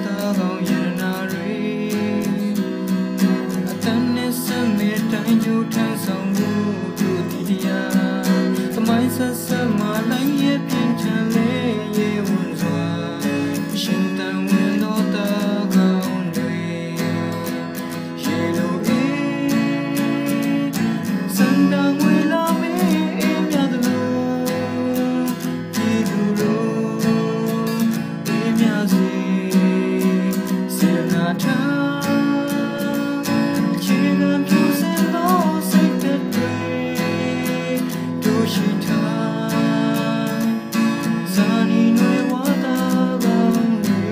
တာကောင်းရနာတွေအတန်းနဲ့စမဲတိုင်းကျိုးထမ်းဆောင်မှုတို့ဒီတရားသမိုင်းဆက်ဆက်မှလိုက်ရဲ့ပြင်ချမ်းလေးရေဝန်စွာရှင်တန်ဝင်တော့တာကောင်းတွေရေလိုအေးစံတန်ဝင်လာမေးအေးမြတ်လို့ဒီလူတို့အေးမြစီစေနာထားအခြေခံပြူစင်တော့စိတ်တွေတို့ရှိထားဇာနီနွေဝါတာကောင်းတွေ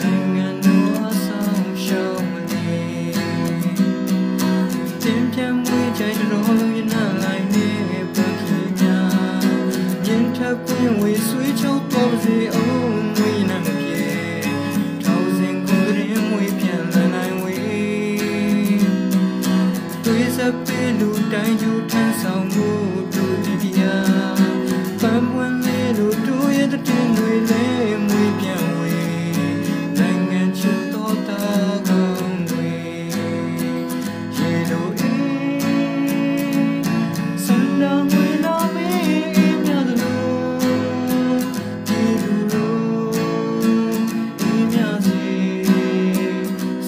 နိုင်ငံတော်အဆောင်ရှောင်းမနေတင်ပြမွေးကြိုင်တော်လုံးရနာလိုက်နေပခင်များမြင်ထပ်ပွင့်ဝေဆွေးချုပ်တော်ပါစေအောင်မွေးနံပြေထောင်စဉ်ကိုယ်ရင်မွေးပြန်လန်းနိုင်ဝေတွေးစပေလူတိုင်းကျူထမ်းဆောင်မှုတို့ဒီတရားပန်းပွင့်လေးတို့တို့ရဲ့တည်တွေလေးမွေးပြန်ဝေနိုင်ငံချစ်တော်တာကောင်းတွေရေလိုအေးစံတော်မွေးလာမေးမြတ်လို့ဒီလူတို့အေးမြစီ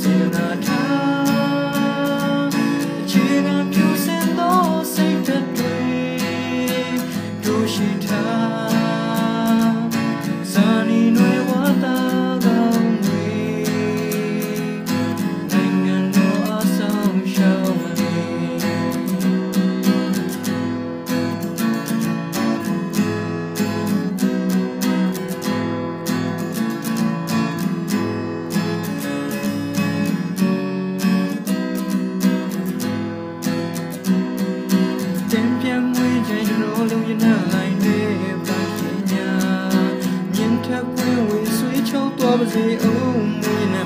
စေနာထားအခြေခံပြူစင်တော့စိတ်တွေတို့ရှိထားဇာနီနွေဝါတာကောင်းတွေနိုင်ငံတော်အဆောင်ရှောင်းမနေတင်ပြမွေးကြိုင်တော်လုံးရနာလိုက်နေပါခင်ညာမြင်ထပ်ပွင့်ဝေဆွေးချုပ်တော်ပါစေအောင်မွေးနံ